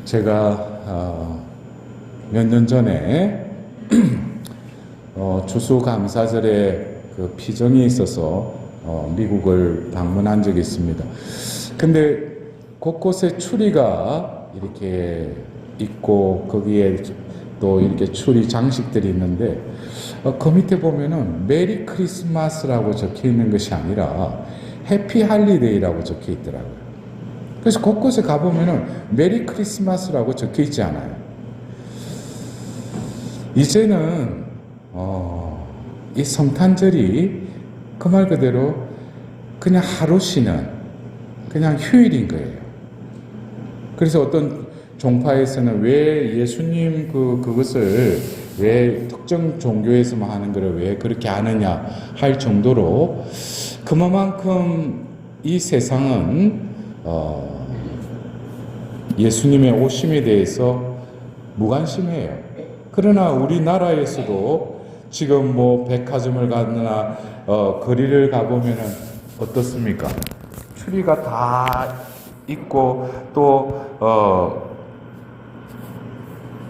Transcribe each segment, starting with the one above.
제가 몇 년 전에 추수감사절에 그 피정이 있어서 미국을 방문한 적이 있습니다. 근데 곳곳에 추리가 이렇게 있고 거기에 또 이렇게 추리 장식들이 있는데 그 밑에 보면은 메리 크리스마스라고 적혀 있는 것이 아니라 해피 할리데이라고 적혀 있더라고요. 그래서 곳곳에 가보면은 메리 크리스마스라고 적혀 있지 않아요. 이제는 이 성탄절이 그 말 그대로 그냥 하루 쉬는 그냥 휴일인 거예요. 그래서 어떤 종파에서는 왜 예수님 그것을 왜 특정 종교에서만 하는 거를 왜 그렇게 하느냐 할 정도로 그만큼 이 세상은 예수님의 오심에 대해서 무관심해요. 그러나 우리나라에서도 지금 뭐 백화점을 가거나 거리를 가보면은 어떻습니까? 추리가 다 있고 또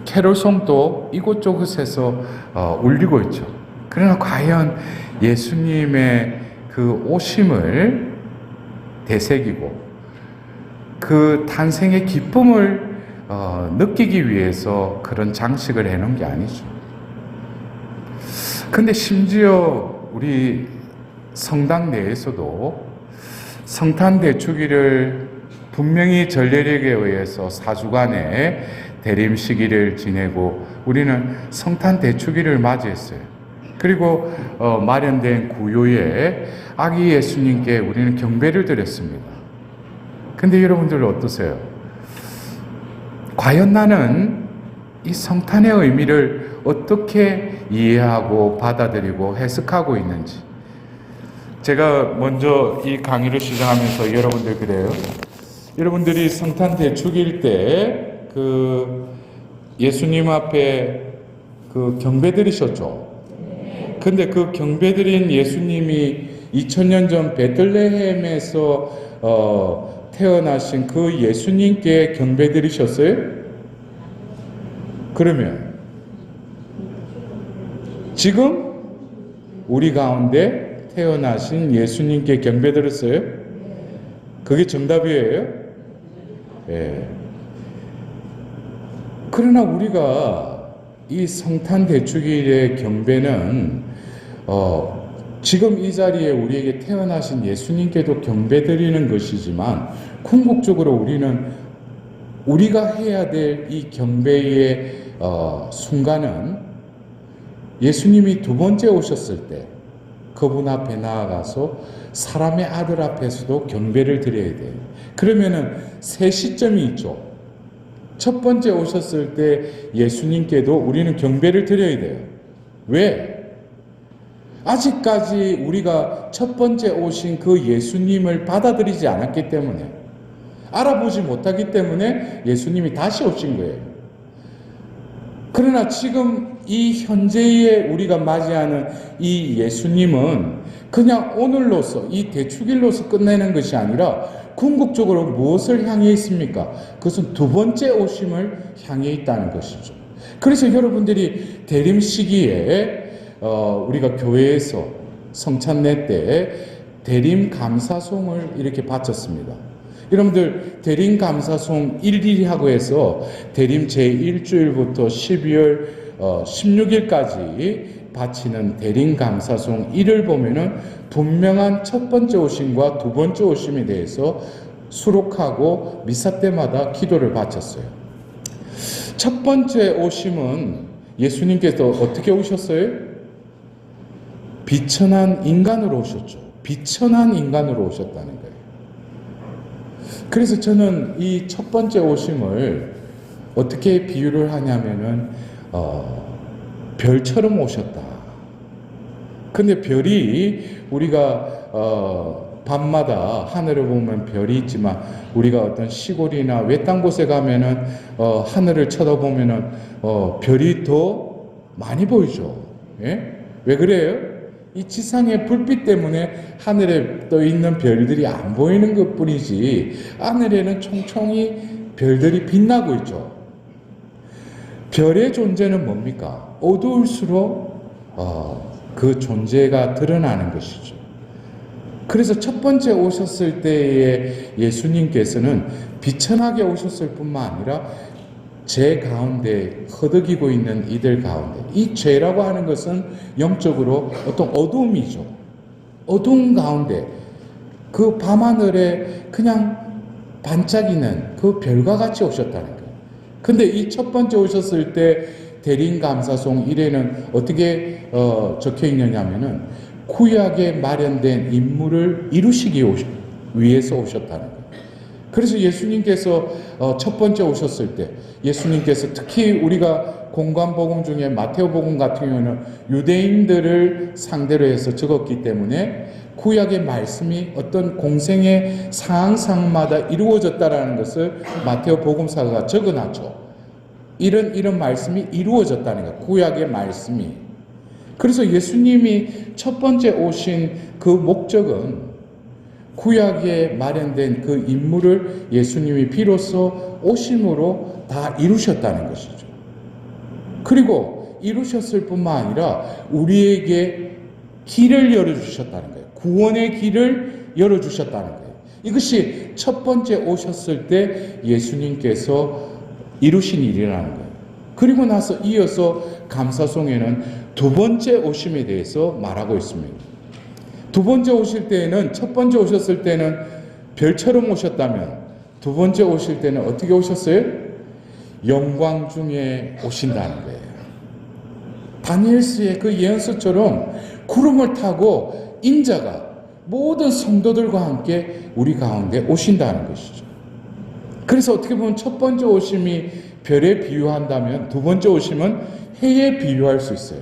캐롤송도 이곳저곳에서 울리고 있죠. 그러나 과연 예수님의 그 오심을 되새기고 그 탄생의 기쁨을 느끼기 위해서 그런 장식을 해놓은 게 아니죠. 근데 심지어 우리 성당 내에서도 성탄 대축일을 분명히 전례력에 의해서 4주간의 대림 시기를 지내고 우리는 성탄 대축일을 맞이했어요. 그리고 마련된 구요에 아기 예수님께 우리는 경배를 드렸습니다. 근데 여러분들 어떠세요? 과연 나는 이 성탄의 의미를 어떻게 이해하고 받아들이고 해석하고 있는지. 제가 먼저 이 강의를 시작하면서 여러분들 그래요. 여러분들이 성탄 대축일 때 그 예수님 앞에 그 경배 드리셨죠? 근데 그 경배 드린 예수님이 2000년 전 베들레헴에서 태어나신 그 예수님께 경배 드리셨어요? 그러면 지금 우리 가운데 태어나신 예수님께 경배 드렸어요? 그게 정답이에요? 예. 그러나 우리가 이 성탄 대축일의 경배는 지금 이 자리에 우리에게 태어나신 예수님께도 경배 드리는 것이지만 궁극적으로 우리는 우리가 해야 될 이 경배의 순간은 예수님이 두 번째 오셨을 때 그분 앞에 나아가서 사람의 아들 앞에서도 경배를 드려야 돼요. 그러면은 세 시점이 있죠. 첫 번째 오셨을 때 예수님께도 우리는 경배를 드려야 돼요. 왜? 아직까지 우리가 첫 번째 오신 그 예수님을 받아들이지 않았기 때문에, 알아보지 못하기 때문에 예수님이 다시 오신 거예요. 그러나 지금 이 현재에 우리가 맞이하는 이 예수님은 그냥 오늘로서 이 대축일로서 끝내는 것이 아니라 궁극적으로 무엇을 향해 있습니까? 그것은 두 번째 오심을 향해 있다는 것이죠. 그래서 여러분들이 대림 시기에 우리가 교회에서 성찬례 때 대림 감사송을 이렇게 바쳤습니다. 여러분들 대림 감사송 일일하고 해서 대림 제1주일부터 12월 16일까지 바치는 대림 감사송 1을 보면은 분명한 첫 번째 오심과 두 번째 오심에 대해서 수록하고 미사 때마다 기도를 바쳤어요. 첫 번째 오심은 예수님께서 어떻게 오셨어요? 비천한 인간으로 오셨죠. 비천한 인간으로 오셨다는 거예요. 그래서 저는 이 첫 번째 오심을 어떻게 비유를 하냐면은 별처럼 오셨다. 근데 별이 우리가 밤마다 하늘을 보면 별이 있지만 우리가 어떤 시골이나 외딴 곳에 가면은 하늘을 쳐다보면은 별이 더 많이 보이죠. 예? 왜 그래요? 이 지상의 불빛 때문에 하늘에 떠 있는 별들이 안 보이는 것 뿐이지 하늘에는 총총히 별들이 빛나고 있죠. 별의 존재는 뭡니까? 어두울수록 그 존재가 드러나는 것이죠. 그래서 첫 번째 오셨을 때에 예수님께서는 비천하게 오셨을 뿐만 아니라 죄 가운데 허덕이고 있는 이들 가운데, 이 죄라고 하는 것은 영적으로 어떤 어두움이죠. 어두운 가운데 그 밤하늘에 그냥 반짝이는 그 별과 같이 오셨다는 거예요. 근데 이 첫 번째 오셨을 때 대림감사송 1에는 어떻게 적혀 있느냐면은 구약에 마련된 임무를 이루시기 위해서 오셨다는 거예요. 그래서 예수님께서 첫 번째 오셨을 때 예수님께서 특히 우리가 공관복음 중에 마테오복음 같은 경우는 유대인들을 상대로 해서 적었기 때문에 구약의 말씀이 어떤 공생의 상황마다 이루어졌다라는 것을 마테오복음사가 적어놨죠. 이런 말씀이 이루어졌다는 거예요. 구약의 말씀이. 그래서 예수님이 첫 번째 오신 그 목적은 구약에 마련된 그 임무를 예수님이 비로소 오심으로 다 이루셨다는 것이죠. 그리고 이루셨을 뿐만 아니라 우리에게 길을 열어주셨다는 거예요. 구원의 길을 열어주셨다는 거예요. 이것이 첫 번째 오셨을 때 예수님께서 이루신 일이라는 거예요. 그리고 나서 이어서 감사송에는 두 번째 오심에 대해서 말하고 있습니다. 두 번째 오실 때에는 첫 번째 오셨을 때는 별처럼 오셨다면 두 번째 오실 때는 어떻게 오셨어요? 영광 중에 오신다는 거예요. 다니엘서의 그 예언서처럼 구름을 타고 인자가 모든 성도들과 함께 우리 가운데 오신다는 것이죠. 그래서 어떻게 보면 첫 번째 오심이 별에 비유한다면 두 번째 오심은 해에 비유할 수 있어요.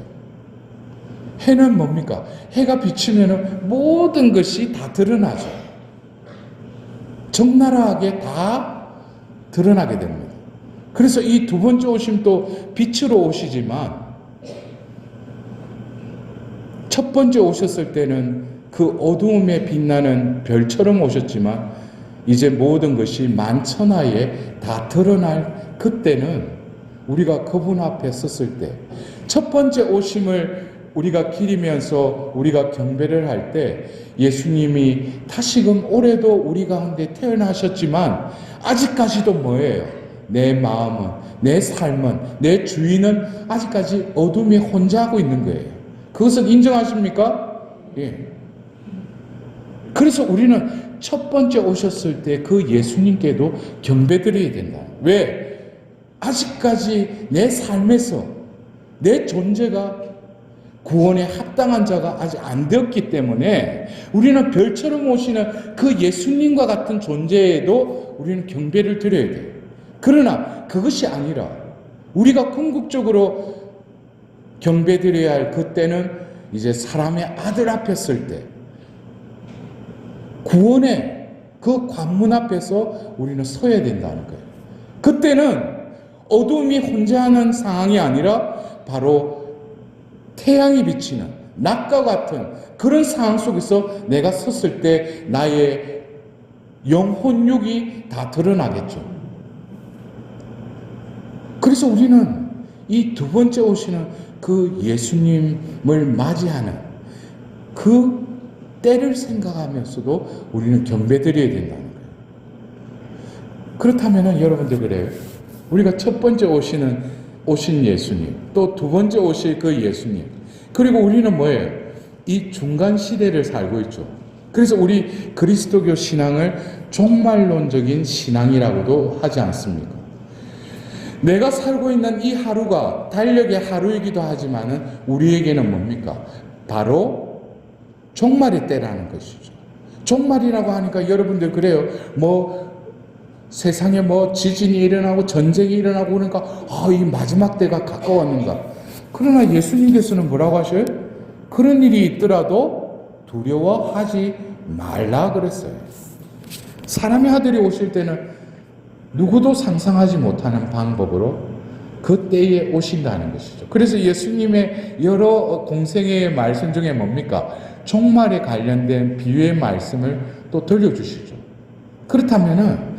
해는 뭡니까? 해가 비치면 모든 것이 다 드러나죠. 적나라하게 다 드러나게 됩니다. 그래서 이 두 번째 오심도 빛으로 오시지만 첫 번째 오셨을 때는 그 어두움에 빛나는 별처럼 오셨지만 이제 모든 것이 만천하에 다 드러날 그때는 우리가 그분 앞에 섰을 때 첫 번째 오심을 우리가 기리면서 우리가 경배를 할 때 예수님이 다시금 올해도 우리 가운데 태어나셨지만 아직까지도 뭐예요? 내 마음은, 내 삶은, 내 주인은 아직까지 어둠에 혼자하고 있는 거예요. 그것을 인정하십니까? 예. 그래서 우리는 첫 번째 오셨을 때 그 예수님께도 경배드려야 된다. 왜? 아직까지 내 삶에서 내 존재가 구원에 합당한 자가 아직 안 되었기 때문에 우리는 별처럼 오시는 그 예수님과 같은 존재에도 우리는 경배를 드려야 돼요. 그러나 그것이 아니라 우리가 궁극적으로 경배드려야 할 그때는 이제 사람의 아들 앞에 설 때 구원의 그 관문 앞에서 우리는 서야 된다는 거예요. 그때는 어둠이 혼자하는 상황이 아니라 바로 태양이 비치는 낮과 같은 그런 상황 속에서 내가 섰을 때 나의 영혼육이 다 드러나겠죠. 그래서 우리는 이 두 번째 오시는 그 예수님을 맞이하는 그 때를 생각하면서도 우리는 경배드려야 된다는 거예요. 그렇다면 여러분들 그래요. 우리가 첫 번째 오신 예수님, 또 두 번째 오실 그 예수님, 그리고 우리는 뭐예요? 이 중간 시대를 살고 있죠. 그래서 우리 그리스도교 신앙을 종말론적인 신앙이라고도 하지 않습니까? 내가 살고 있는 이 하루가 달력의 하루이기도 하지만은 우리에게는 뭡니까? 바로 종말의 때라는 것이죠. 종말이라고 하니까 여러분들 그래요. 세상에 지진이 일어나고 전쟁이 일어나고 그러니까 이 마지막 때가 가까웠는가. 그러나 예수님께서는 뭐라고 하셔요? 그런 일이 있더라도 두려워하지 말라 그랬어요. 사람의 아들이 오실 때는 누구도 상상하지 못하는 방법으로 그 때에 오신다는 것이죠. 그래서 예수님의 여러 공생애의 말씀 중에 뭡니까? 종말에 관련된 비유의 말씀을 또 들려주시죠. 그렇다면은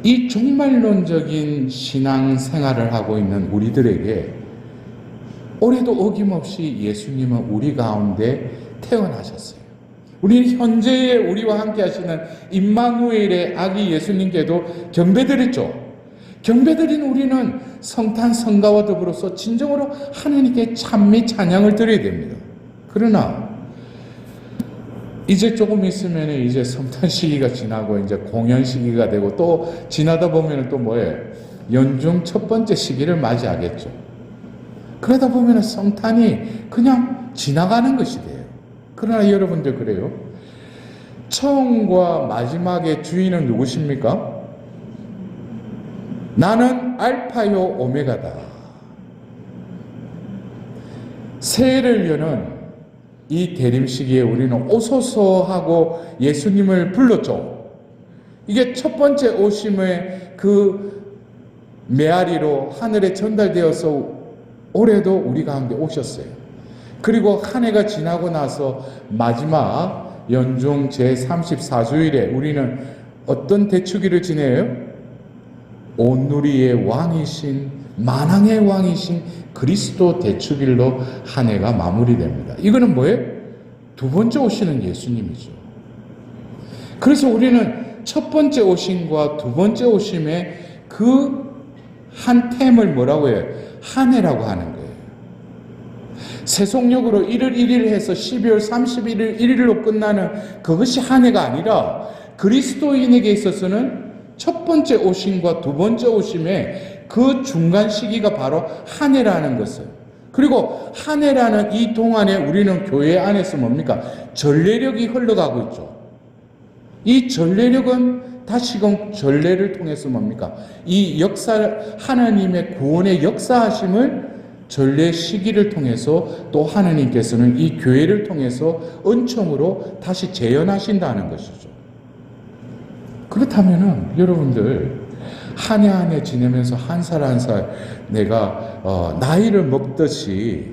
이 종말론적인 신앙 생활을 하고 있는 우리들에게 올해도 어김없이 예수님은 우리 가운데 태어나셨어요. 우리는 현재의 우리와 함께 하시는 임마누엘의 아기 예수님께도 경배드렸죠. 경배드린 우리는 성탄 성가와 더불어서 진정으로 하나님께 찬미 찬양을 드려야 됩니다. 그러나 이제 조금 있으면 이제 성탄 시기가 지나고 이제 공연 시기가 되고 또 지나다 보면 또 뭐예요? 연중 첫 번째 시기를 맞이하겠죠. 그러다 보면 성탄이 그냥 지나가는 것이 돼요. 그러나 여러분들 그래요? 처음과 마지막의 주인은 누구십니까? 나는 알파요 오메가다. 새해를 여는 이 대림 시기에 우리는 오소서 하고 예수님을 불렀죠. 이게 첫 번째 오심의 그 메아리로 하늘에 전달되어서 올해도 우리 가운데 오셨어요. 그리고 한 해가 지나고 나서 마지막 연중 제34주일에 우리는 어떤 대축일을 지내요? 온누리의 왕이신 만왕의 왕이신 그리스도 대축일로 한 해가 마무리됩니다. 이거는 뭐예요? 두 번째 오시는 예수님이죠. 그래서 우리는 첫 번째 오심과 두 번째 오심의 그 한 템을 뭐라고 해요? 한 해라고 하는 거예요. 세속력으로 1월 1일 해서 12월 31일 1일로 끝나는 그것이 한 해가 아니라 그리스도인에게 있어서는 첫 번째 오심과 두 번째 오심의 그 중간 시기가 바로 한 해라는 것을. 그리고 한 해라는 이 동안에 우리는 교회 안에서 뭡니까? 전례력이 흘러가고 있죠. 이 전례력은 다시금 전례를 통해서 뭡니까? 이 역사, 하나님의 구원의 역사하심을 전례 시기를 통해서 또 하나님께서는 이 교회를 통해서 은총으로 다시 재현하신다는 것이죠. 그렇다면은 여러분들 한 해 한 해 지내면서 한 살 한 살 내가 나이를 먹듯이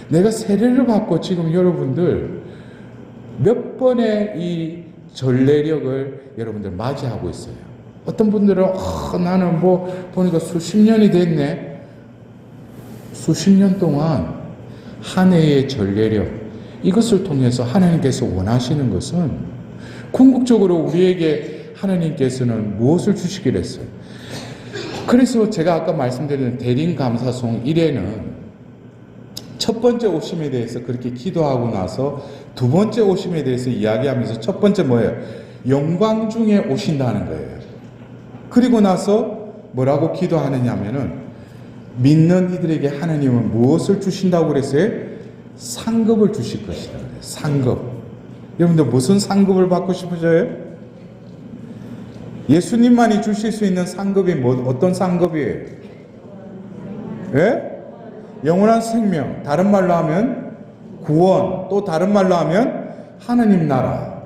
내가 세례를 받고 지금 여러분들 몇 번의 이 전례력을 여러분들 맞이하고 있어요. 어떤 분들은 나는 뭐 보니까 수십 년이 됐네. 수십 년 동안 한 해의 전례력 이것을 통해서 하나님께서 원하시는 것은 궁극적으로 우리에게 하나님께서는 무엇을 주시기로 했어요? 그래서 제가 아까 말씀드린 대림감사송 1회는 첫 번째 오심에 대해서 그렇게 기도하고 나서 두 번째 오심에 대해서 이야기하면서 첫 번째 뭐예요? 영광 중에 오신다는 거예요. 그리고 나서 뭐라고 기도하느냐 하면은 믿는 이들에게 하나님은 무엇을 주신다고 그랬어요? 상급을 주실 것이다. 상급. 여러분들 무슨 상급을 받고 싶으셔요? 예수님만이 주실 수 있는 상급이 어떤 상급이에요? 예? 영원한 생명, 다른 말로 하면 구원, 또 다른 말로 하면 하나님 나라.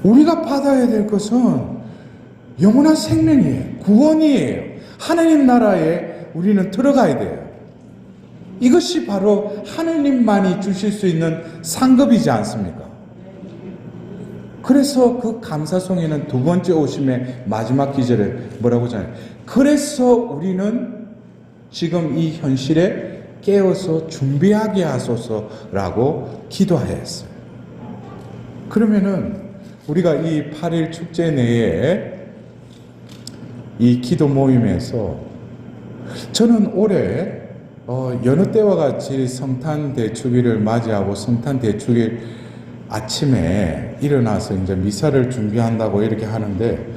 우리가 받아야 될 것은 영원한 생명이에요. 구원이에요. 하나님 나라에 우리는 들어가야 돼요. 이것이 바로 하나님만이 주실 수 있는 상급이지 않습니까? 그래서 그 감사송에는 두 번째 오심의 마지막 기절에 뭐라고 하잖아요. 그래서 우리는 지금 이 현실에 깨어서 준비하게 하소서라고 기도하였어요. 그러면은 우리가 이 8일 축제 내에 이 기도 모임에서 저는 올해 여느 때와 같이 성탄 대축일을 맞이하고 성탄 대축일 아침에 일어나서 이제 미사를 준비한다고 이렇게 하는데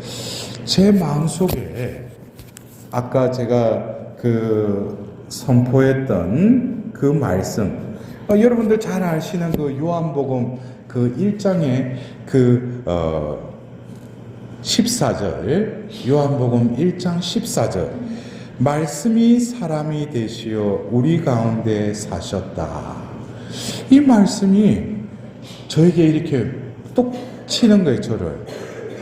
제 마음속에 아까 제가 선포했던 그 말씀, 여러분들 잘 아시는 그 요한복음 그 1장의 14절, 요한복음 1장 14절, 말씀이 사람이 되시어 우리 가운데 사셨다. 이 말씀이 저에게 이렇게 뚝 치는 거예요, 저를.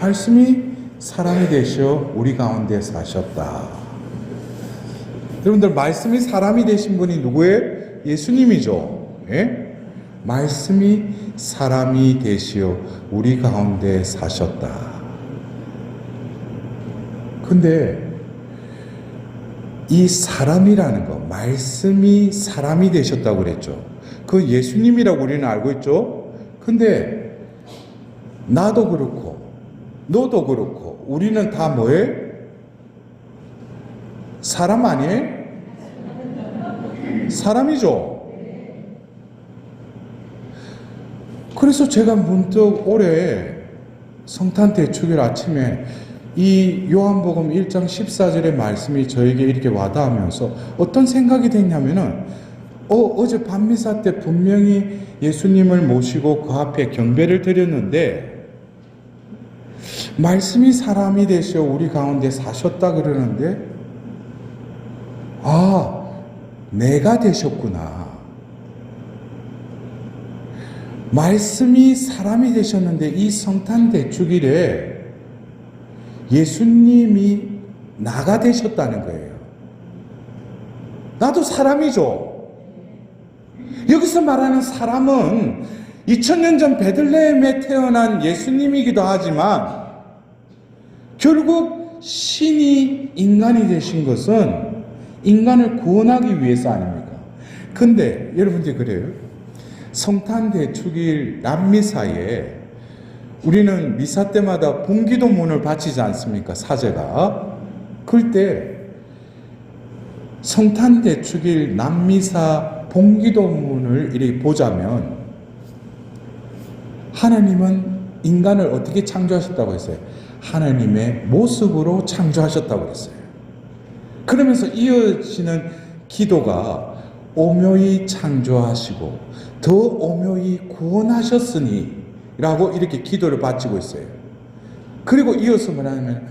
말씀이 사람이 되시어 우리 가운데 사셨다. 여러분들 말씀이 사람이 되신 분이 누구예요? 예수님이죠. 예? 말씀이 사람이 되시어 우리 가운데 사셨다. 근데 이 사람이라는 거, 말씀이 사람이 되셨다고 그랬죠. 그 예수님이라고 우리는 알고 있죠. 근데 나도 그렇고 너도 그렇고 우리는 다 뭐예요? 사람 아니에요? 사람이죠. 그래서 제가 문득 올해 성탄 대축일 아침에 이 요한복음 1장 14절의 말씀이 저에게 이렇게 와닿으면서 어떤 생각이 됐냐면은 어제 밤미사 때 분명히 예수님을 모시고 그 앞에 경배를 드렸는데 말씀이 사람이 되셔 우리 가운데 사셨다 그러는데 내가 되셨구나. 말씀이 사람이 되셨는데 이 성탄 대축일에 예수님이 나가 되셨다는 거예요. 나도 사람이죠. 여기서 말하는 사람은 2000년 전 베들레헴에 태어난 예수님이기도 하지만 결국 신이 인간이 되신 것은 인간을 구원하기 위해서 아닙니까? 근데 여러분들이 그래요. 성탄 대축일 남미사에 우리는 미사 때마다 봉기도문을 바치지 않습니까? 사제가. 그럴 때 성탄 대축일 남미사 봉기도문을 이렇게 보자면 하나님은 인간을 어떻게 창조하셨다고 했어요? 하나님의 모습으로 창조하셨다고 했어요. 그러면서 이어지는 기도가 오묘히 창조하시고 더 오묘히 구원하셨으니 라고 이렇게 기도를 바치고 있어요. 그리고 이어서 말하면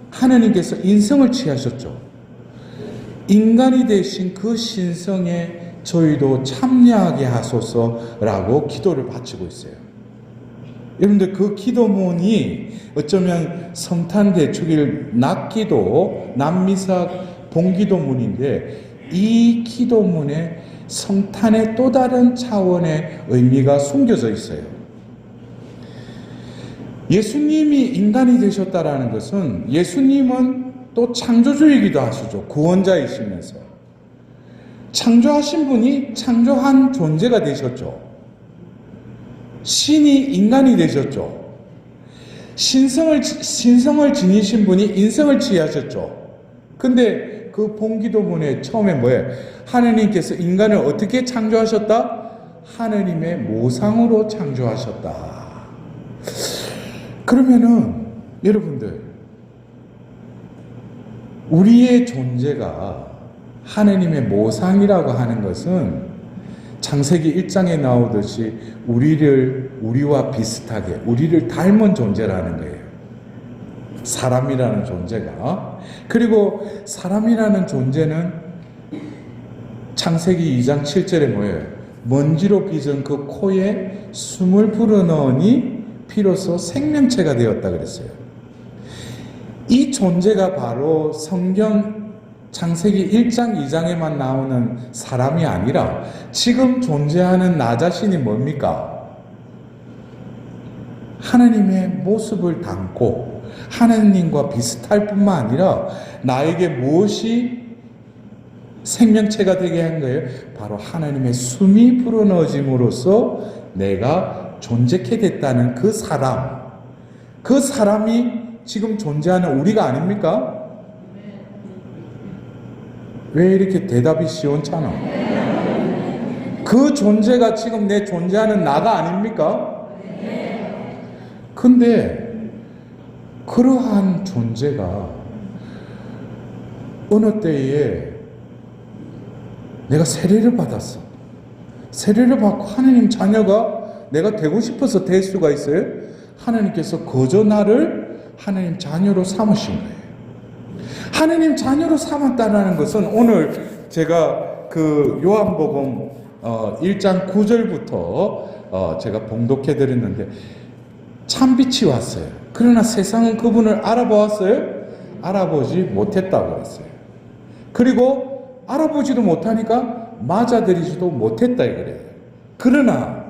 하나님께서 인성을 취하셨죠. 인간이 되신 그 신성에 저희도 참여하게 하소서라고 기도를 바치고 있어요. 여러분들 그 기도문이 어쩌면 성탄 대축일 낮기도 남미사 봉기도문인데 이 기도문에 성탄의 또 다른 차원의 의미가 숨겨져 있어요. 예수님이 인간이 되셨다라는 것은 예수님은 또 창조주이기도 하시죠. 구원자이시면서 창조하신 분이 창조한 존재가 되셨죠. 신이 인간이 되셨죠. 신성을 지니신 분이 인성을 취하셨죠. 근데 그 봉기도문에 처음에 뭐예요? 하나님께서 인간을 어떻게 창조하셨다? 하나님의 모상으로 창조하셨다. 그러면은 여러분들 우리의 존재가 하나님의 모상이라고 하는 것은 창세기 1장에 나오듯이 우리와 비슷하게 우리를 닮은 존재라는 거예요. 사람이라는 존재가. 그리고 사람이라는 존재는 창세기 2장 7절에 뭐예요? 먼지로 빚은 그 코에 숨을 불어넣으니 피로써 생명체가 되었다 그랬어요. 이 존재가 바로 성경 창세기 1장 2장에만 나오는 사람이 아니라 지금 존재하는 나 자신이 뭡니까? 하나님의 모습을 담고 하나님과 비슷할 뿐만 아니라 나에게 무엇이 생명체가 되게 한 거예요? 바로 하나님의 숨이 불어넣어짐으로써 내가 존재케 됐다는 그 사람이 지금 존재하는 우리가 아닙니까? 왜 이렇게 대답이 시원찮아? 그 존재가 지금 내 존재하는 나가 아닙니까? 근데 그러한 존재가 어느 때에 내가 세례를 받았어. 세례를 받고 하나님 자녀가 내가 되고 싶어서 될 수가 있어요? 하나님께서 거저 나를 하나님 자녀로 삼으신 거예요. 하나님 자녀로 삼았다는 것은 오늘 제가 그 요한복음 1장 9절부터 제가 봉독해 드렸는데 참빛이 왔어요. 그러나 세상은 그분을 알아보았어요? 알아보지 못했다고 그랬어요. 그리고 알아보지도 못하니까 맞아들이지도 못했다 이거래요. 그러나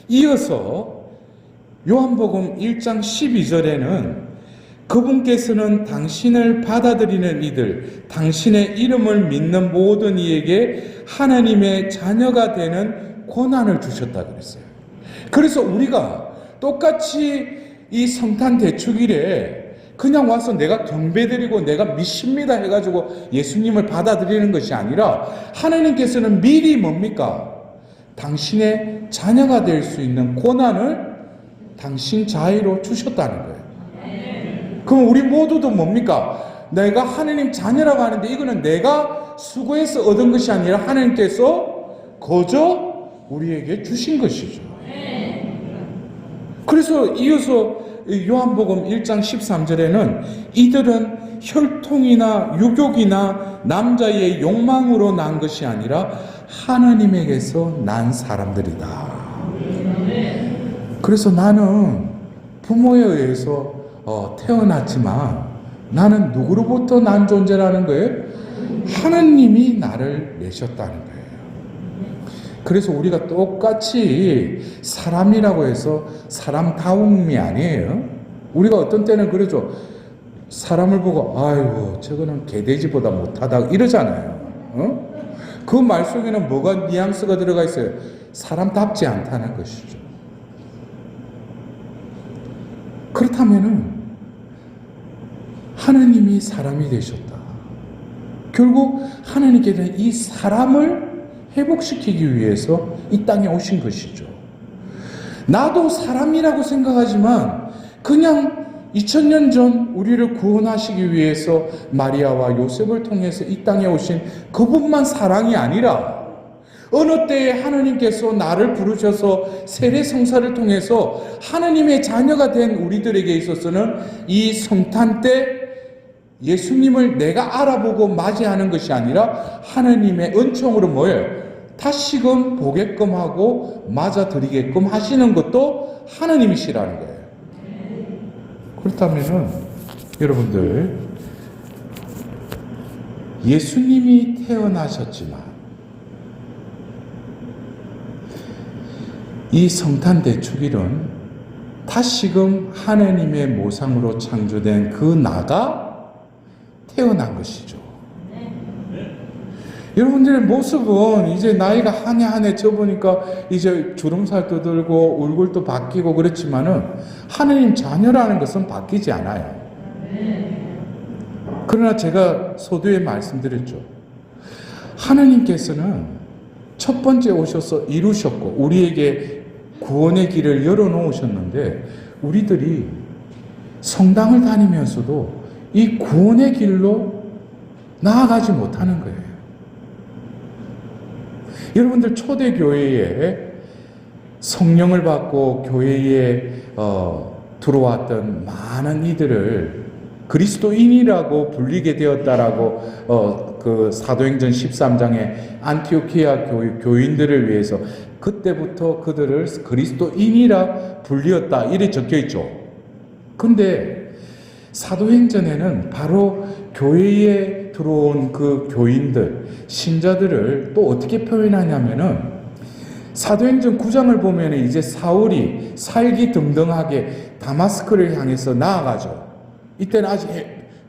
이어서 요한복음 1장 12절에는 그분께서는 당신을 받아들이는 이들, 당신의 이름을 믿는 모든 이에게 하나님의 자녀가 되는 권한을 주셨다 그랬어요. 그래서 우리가 똑같이 이 성탄 대축일에 그냥 와서 내가 경배드리고 내가 믿습니다 해가지고 예수님을 받아들이는 것이 아니라 하나님께서는 미리 뭡니까? 당신의 자녀가 될 수 있는 권한을 당신 자의로 주셨다는 거예요. 그럼 우리 모두도 뭡니까? 내가 하나님 자녀라고 하는데 이거는 내가 수고해서 얻은 것이 아니라 하나님께서 거저 우리에게 주신 것이죠. 그래서 이어서 요한복음 1장 13절에는 이들은 혈통이나 유족이나 남자의 욕망으로 난 것이 아니라 하나님에게서 난 사람들이다. 그래서 나는 부모에 의해서 태어났지만 나는 누구로부터 난 존재라는 거예요? 하나님이 나를 내셨다는 거예요. 그래서 우리가 똑같이 사람이라고 해서 사람다움이 아니에요. 우리가 어떤 때는 그러죠. 사람을 보고 아이고 저거는 개돼지보다 못하다 이러잖아요. 그 말 속에는 뭐가 뉘앙스가 들어가 있어요? 사람답지 않다는 것이죠. 그렇다면은 하나님이 사람이 되셨다. 결국 하나님께서는 이 사람을 회복시키기 위해서 이 땅에 오신 것이죠. 나도 사람이라고 생각하지만 그냥 2000년 전 우리를 구원하시기 위해서 마리아와 요셉을 통해서 이 땅에 오신 그분만 사랑이 아니라 어느 때에 하나님께서 나를 부르셔서 세례 성사를 통해서 하나님의 자녀가 된 우리들에게 있어서는 이 성탄 때 예수님을 내가 알아보고 맞이하는 것이 아니라 하나님의 은총으로 뭐예요? 다시금 보게끔 하고 맞아드리게끔 하시는 것도 하나님이시라는 거예요. 그렇다면은 여러분들 예수님이 태어나셨지만 이 성탄 대축일은 다시금 하나님의 모상으로 창조된 그 나가 태어난 것이죠. 여러분들의 모습은 이제 나이가 한 해 한 해 접으니까 이제 주름살도 들고 얼굴도 바뀌고 그렇지만은 하나님 자녀라는 것은 바뀌지 않아요. 그러나 제가 서두에 말씀드렸죠. 하나님께서는 첫 번째 오셔서 이루셨고 우리에게 구원의 길을 열어놓으셨는데 우리들이 성당을 다니면서도 이 구원의 길로 나아가지 못하는 거예요. 여러분들 초대교회에 성령을 받고 교회에 들어왔던 많은 이들을 그리스도인이라고 불리게 되었다라고 그 사도행전 13장에 안티오키아 교인들을 위해서 그때부터 그들을 그리스도인이라 불리었다 이래 적혀 있죠. 근데 사도행전에는 바로 교회에 들어온 그 교인들, 신자들을 또 어떻게 표현하냐면은 사도행전 9장을 보면 이제 사울이 살기등등하게 다마스크를 향해서 나아가죠. 이때는 아직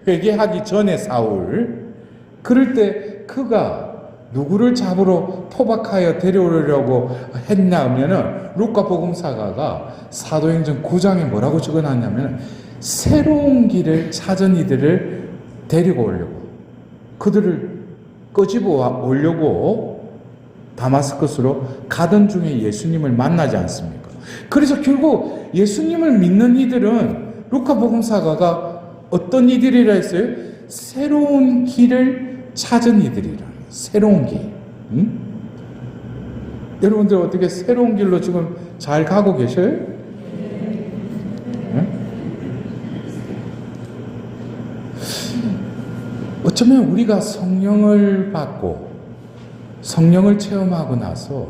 회개하기 전에 사울. 그럴 때 그가 누구를 잡으러 포박하여 데려오려고 했냐 하면은 루카 복음사가가 사도행전 9장에 뭐라고 적어놨냐면 새로운 길을 찾은 이들을 데리고 오려고 그들을 끄집어 오려고 다마스커스로 가던 중에 예수님을 만나지 않습니까? 그래서 결국 예수님을 믿는 이들은 루카 복음사가가 어떤 이들이라 했어요? 새로운 길을 찾은 이들이라. 새로운 길. 응? 여러분들 어떻게 새로운 길로 지금 잘 가고 계셔요? 응? 어쩌면 우리가 성령을 받고 성령을 체험하고 나서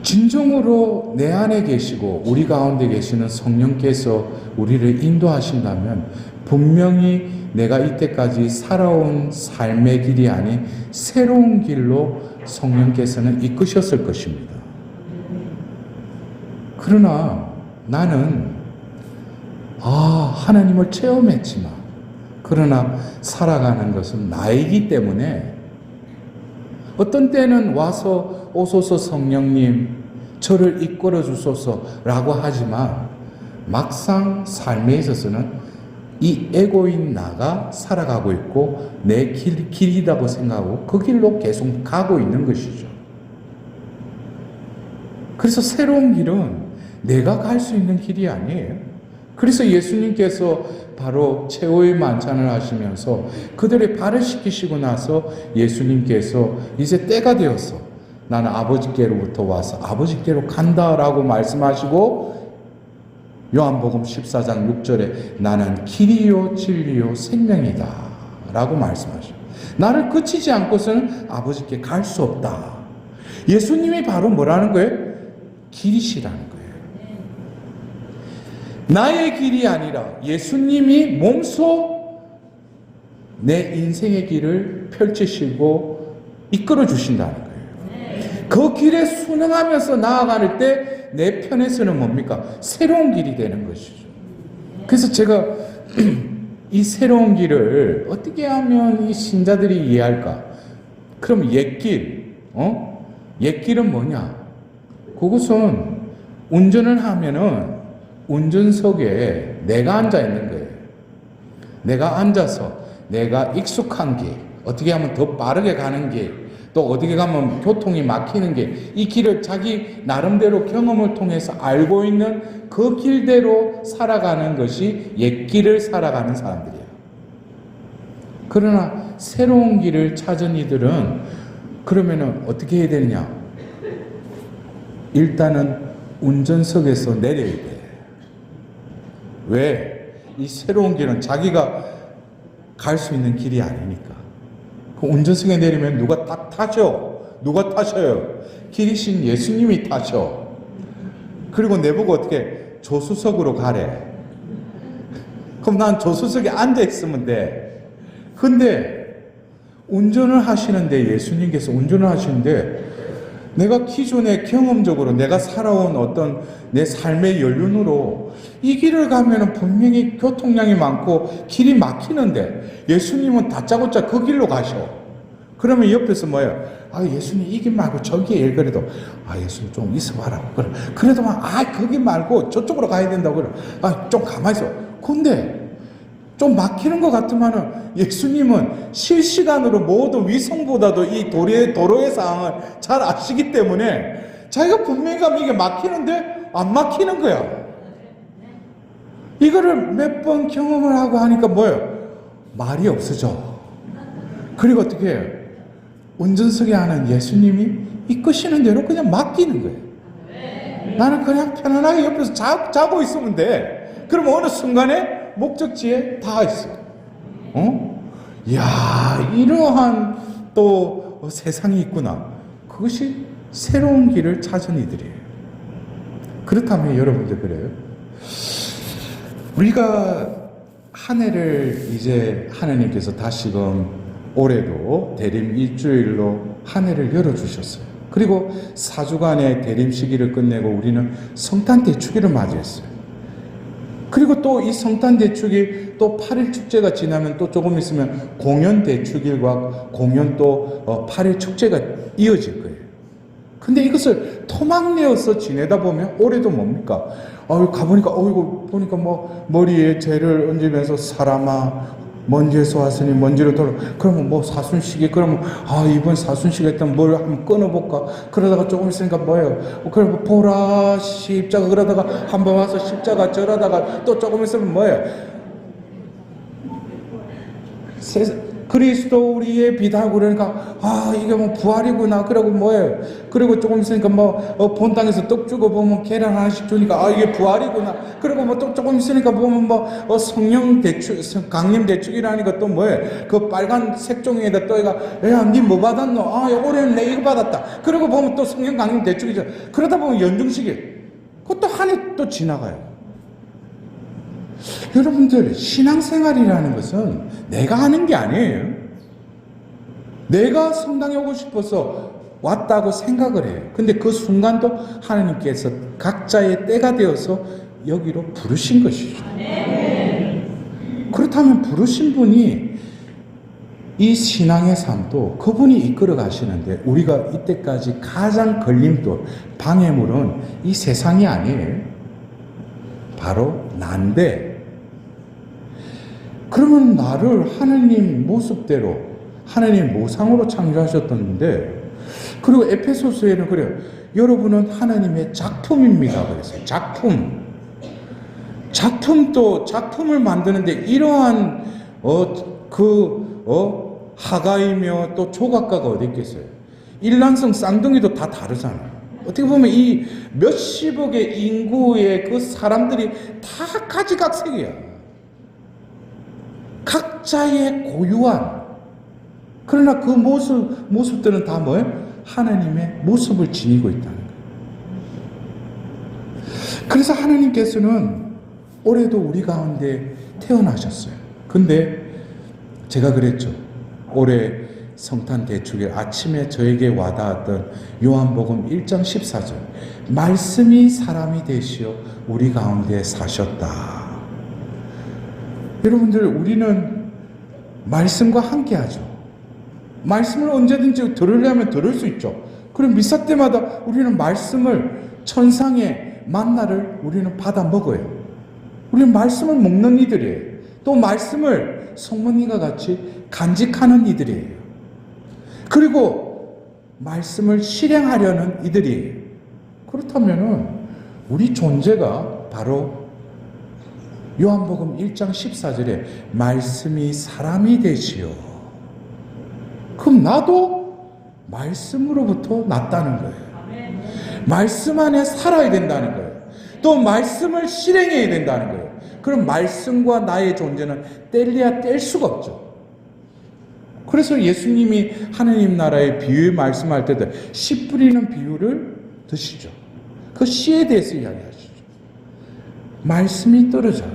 진정으로 내 안에 계시고 우리 가운데 계시는 성령께서 우리를 인도하신다면 분명히 내가 이때까지 살아온 삶의 길이 아닌 새로운 길로 성령께서는 이끄셨을 것입니다. 그러나 나는 하나님을 체험했지만, 그러나 살아가는 것은 나이기 때문에 어떤 때는 와서 오소서 성령님 저를 이끌어 주소서라고 하지만 막상 삶에 있어서는 이 에고인 나가 살아가고 있고 내 길이라고 생각하고 그 길로 계속 가고 있는 것이죠. 그래서 새로운 길은 내가 갈 수 있는 길이 아니에요. 그래서 예수님께서 바로 최후의 만찬을 하시면서 그들의 발을 씻기시고 나서 예수님께서 이제 때가 되었어, 나는 아버지께로부터 와서 아버지께로 간다라고 말씀하시고, 요한복음 14장 6절에 나는 길이요 진리요 생명이다 라고 말씀하셔. 나를 그치지 않고서는 아버지께 갈 수 없다. 예수님이 바로 뭐라는 거예요? 길이시라는 거예요. 나의 길이 아니라 예수님이 몸소 내 인생의 길을 펼치시고 이끌어 주신다는 거예요. 그 길에 순응하면서 나아갈 때 내 편에서는 뭡니까? 새로운 길이 되는 것이죠. 그래서 제가 이 새로운 길을 어떻게 하면 이 신자들이 이해할까? 그럼 옛길, 옛길은 뭐냐? 그것은 운전을 하면은 운전석에 내가 앉아 있는 거예요. 내가 앉아서 내가 익숙한 길, 어떻게 하면 더 빠르게 가는 길, 또 어디에 가면 교통이 막히는 길, 이 길을 자기 나름대로 경험을 통해서 알고 있는 그 길대로 살아가는 것이 옛길을 살아가는 사람들이에요. 그러나 새로운 길을 찾은 이들은 그러면은 어떻게 해야 되느냐? 일단은 운전석에서 내려야 돼. 왜? 이 새로운 길은 자기가 갈 수 있는 길이 아니니까. 그 운전석에 내리면 누가 딱 타죠? 누가 타셔요? 길이신 예수님이 타셔. 그리고 내보고 어떻게 조수석으로 가래. 그럼 난 조수석에 앉아 있으면 돼. 근데 운전을 하시는데, 예수님께서 운전을 하시는데, 내가 기존에 경험적으로 내가 살아온 어떤 내 삶의 연륜으로 이 길을 가면 분명히 교통량이 많고 길이 막히는데 예수님은 다짜고짜 그 길로 가셔. 그러면 옆에서 뭐예요? 예수님 이 길 말고 저기에 그래도 예수님 좀 있어봐라. 그래도 거기 말고 저쪽으로 가야 된다고. 좀 가만히 있어. 근데 좀 막히는 것 같으면은 예수님은 실시간으로 모든 위성보다도 이 도로의 상황을 잘 아시기 때문에 자기가 분명히 가면 이게 막히는데 안 막히는 거야. 이거를 몇 번 경험을 하고 하니까 뭐예요? 말이 없어져. 그리고 어떻게 해요? 운전석에 하는 예수님이 이끄시는 대로 그냥 맡기는 거예요. 나는 그냥 편안하게 옆에서 자고 있으면 돼. 그럼 어느 순간에 목적지에 다 있어. 이야, 이러한 또 세상이 있구나. 그것이 새로운 길을 찾은 이들이에요. 그렇다면 여러분들 그래요? 우리가 한 해를 이제 하나님께서 다시금 올해도 대림 일주일로 한 해를 열어주셨어요. 그리고 4주간의 대림 시기를 끝내고 우리는 성탄 대축일을 맞이했어요. 그리고 또 이 성탄 대축일 또 8일 축제가 지나면 또 조금 있으면 공연 대축일과 공연 또 8일 축제가 이어질 거예요. 근데 이것을 토막내어서 지내다 보면 올해도 뭡니까? 가보니까 보니까 머리에 죄를 얹으면서 사람아 먼지에서 왔으니 먼지로 돌아. 그러면 사순시계, 그러면 이번 사순시계 때 뭘 한번 끊어볼까? 그러다가 조금 있으니까 뭐예요? 그러면 보라 십자가, 그러다가 한번 와서 십자가 절하다가 또 조금 있으면 뭐예요? 그리스도 우리의 비다고 그러니까 이게 부활이구나. 그러고 뭐예요? 그리고 조금 있으니까 본당에서 떡 주고 보면 계란 하나씩 주니까 이게 부활이구나. 그리고 또 조금 있으니까 보면 성령 대축, 강림 대축이라니까 또 뭐예요? 그 빨간 색종이에다 또 니 뭐 받았노? 올해는 내 이거 받았다. 그리고 보면 또 성령 강림 대축이죠. 그러다 보면 연중식이 그것도 한 해 또 지나가요. 여러분들, 신앙생활이라는 것은 내가 하는 게 아니에요. 내가 성당에 오고 싶어서 왔다고 생각을 해요. 근데 그 순간도 하나님께서 각자의 때가 되어서 여기로 부르신 것이죠. 그렇다면 부르신 분이 이 신앙의 삶도 그분이 이끌어 가시는데, 우리가 이때까지 가장 걸림돌, 방해물은 이 세상이 아니에요. 바로 난데, 그러면 나를 하느님 모습대로, 하느님 모상으로 창조하셨던데, 그리고 에페소서에는 그래요. 여러분은 하나님의 작품입니다. 그랬어요. 작품도 작품을 만드는데 이러한 하가이며 또 조각가가 어디 있겠어요? 일란성 쌍둥이도 다 다르잖아요. 어떻게 보면 이 몇십억의 인구의 그 사람들이 다 가지각색이야. 각자의 고유한, 그러나 그 모습들은 다 뭐예요? 하나님의 모습을 지니고 있다는 거예요. 그래서 하나님께서는 올해도 우리 가운데 태어나셨어요. 근데 제가 그랬죠. 올해 성탄 대축일 아침에 저에게 와닿았던 요한복음 1장 14절, 말씀이 사람이 되시어 우리 가운데 사셨다. 여러분들, 우리는 말씀과 함께하죠. 말씀을 언제든지 들으려면 들을 수 있죠. 그럼 미사 때마다 우리는 말씀을, 천상의 만나를 우리는 받아 먹어요. 우리는 말씀을 먹는 이들이에요. 또 말씀을 성모님과 같이 간직하는 이들이에요. 그리고 말씀을 실행하려는 이들이에요. 그렇다면은 우리 존재가 바로 요한복음 1장 14절에 말씀이 사람이 되시오. 그럼 나도 말씀으로부터 났다는 거예요. 말씀 안에 살아야 된다는 거예요. 또 말씀을 실행해야 된다는 거예요. 그럼 말씀과 나의 존재는 뗄래야 뗄 수가 없죠. 그래서 예수님이 하느님 나라의 비유 말씀할 때도 씨 뿌리는 비유를 드시죠. 그 씨에 대해서 이야기하시죠. 말씀이 떨어져요.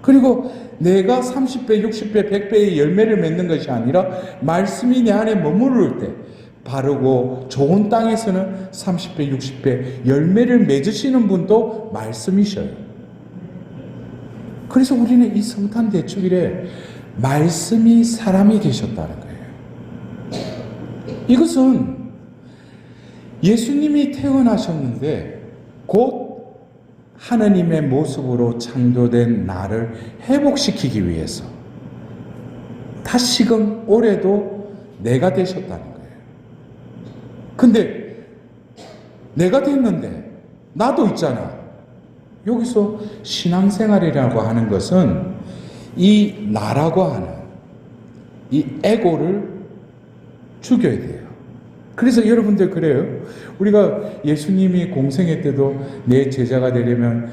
그리고 내가 30배, 60배, 100배의 열매를 맺는 것이 아니라 말씀이 내 안에 머무를 때 바르고 좋은 땅에서는 30배, 60배 열매를 맺으시는 분도 말씀이셔요. 그래서 우리는 이 성탄 대축일에 말씀이 사람이 되셨다는 거예요. 이것은 예수님이 태어나셨는데 곧 하나님의 모습으로 창조된 나를 회복시키기 위해서 다시금 올해도 내가 되셨다는 거예요. 근데 내가 됐는데 나도 있잖아. 여기서 신앙생활이라고 하는 것은 이 나라고 하는 이 에고를 죽여야 돼요. 그래서 여러분들 그래요. 우리가 예수님이 공생애 때도 내 제자가 되려면